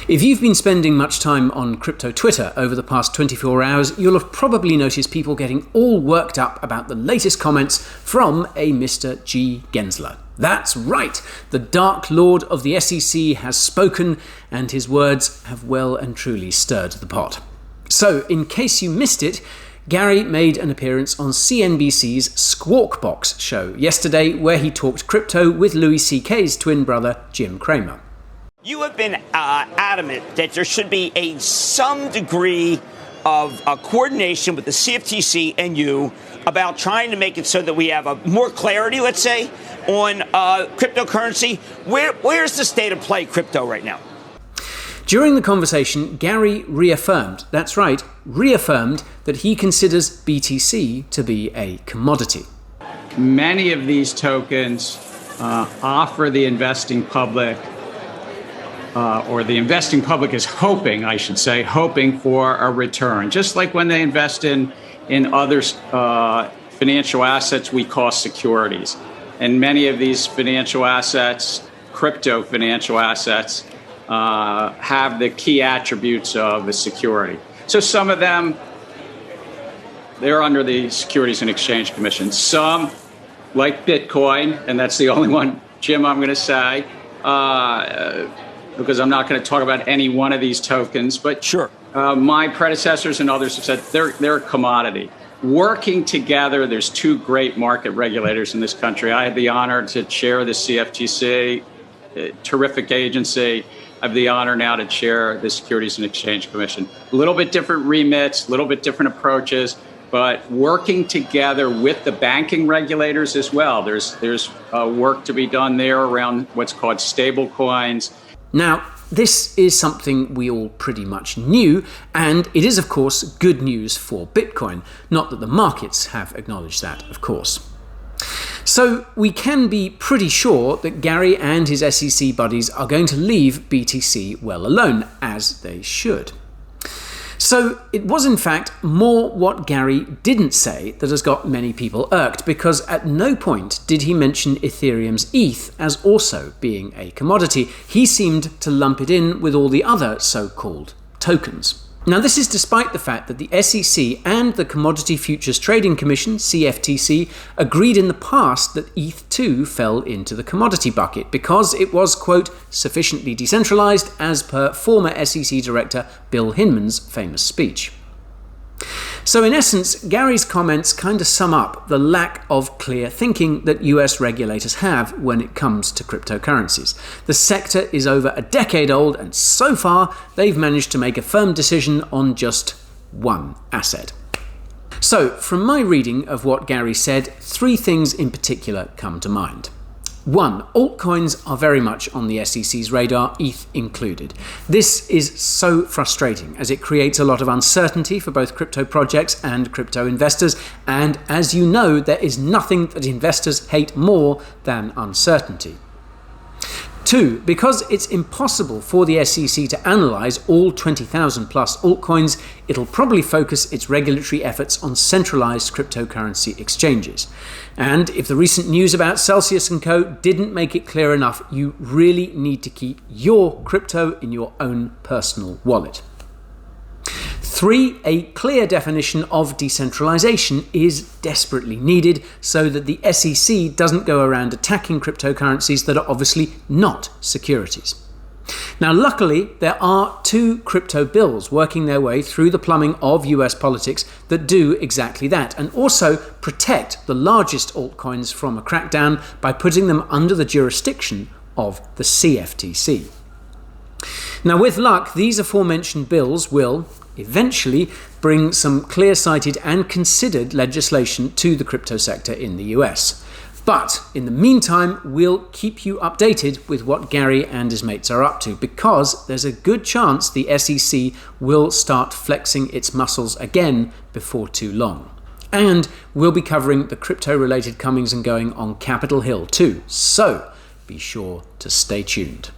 If you've been spending much time on crypto Twitter over the past 24 hours, you'll have probably noticed people getting all worked up about the latest comments from a Mr. G. Gensler. That's right, the Dark Lord of the SEC has spoken, and his words have well and truly stirred the pot. So, in case you missed it, Gary made an appearance on CNBC's Squawk Box show yesterday, where he talked crypto with Louis C.K.'s twin brother, Jim Cramer. You have been adamant that there should be some degree of coordination with the CFTC and you about trying to make it so that we have more clarity, let's say, on cryptocurrency. Where's the state of play crypto right now? During the conversation, Gary reaffirmed that he considers BTC to be a commodity. Many of these tokens offer the investing public, or the investing public is hoping for a return. Just like when they invest in other financial assets we call securities. And many of these financial assets, crypto financial assets, have the key attributes of a security. So some of them, they're under the Securities and Exchange Commission. Some, like Bitcoin, and that's the only one, Jim, I'm going to say, because I'm not going to talk about any one of these tokens, but sure. My predecessors and others have said they're a commodity. Working together, there's two great market regulators in this country. I had the honor to chair the CFTC, a terrific agency. I have the honor now to chair the Securities and Exchange Commission. A little bit different remits, a little bit different approaches, but working together with the banking regulators as well. There's work to be done there around what's called stable coins. Now, this is something we all pretty much knew, and it is, of course, good news for Bitcoin. Not that the markets have acknowledged that, of course. So we can be pretty sure that Gary and his SEC buddies are going to leave BTC well alone, as they should. So it was in fact more what Gary didn't say that has got many people irked, because at no point did he mention Ethereum's ETH as also being a commodity. He seemed to lump it in with all the other so-called tokens. Now, this is despite the fact that the SEC and the Commodity Futures Trading Commission, CFTC, agreed in the past that ETH too fell into the commodity bucket because it was, quote, sufficiently decentralized, as per former SEC Director Bill Hinman's famous speech. So in essence, Gary's comments kind of sum up the lack of clear thinking that US regulators have when it comes to cryptocurrencies. The sector is over a decade old, and so far they've managed to make a firm decision on just one asset. So from my reading of what Gary said, three things in particular come to mind. 1. Altcoins are very much on the SEC's radar, ETH included. This is so frustrating as it creates a lot of uncertainty for both crypto projects and crypto investors, and as you know, there is nothing that investors hate more than uncertainty. 2. Because it's impossible for the SEC to analyse all 20,000 plus altcoins, it'll probably focus its regulatory efforts on centralised cryptocurrency exchanges. And if the recent news about Celsius & Co. didn't make it clear enough, you really need to keep your crypto in your own personal wallet. 3. A clear definition of decentralization is desperately needed so that the SEC doesn't go around attacking cryptocurrencies that are obviously not securities. Now, luckily, there are two crypto bills working their way through the plumbing of US politics that do exactly that, and also protect the largest altcoins from a crackdown by putting them under the jurisdiction of the CFTC. Now, with luck, these aforementioned bills will eventually bring some clear-sighted and considered legislation to the crypto sector in the US. But in the meantime, we'll keep you updated with what Gary and his mates are up to, because there's a good chance the SEC will start flexing its muscles again before too long. And we'll be covering the crypto-related comings and going on Capitol Hill too, so be sure to stay tuned.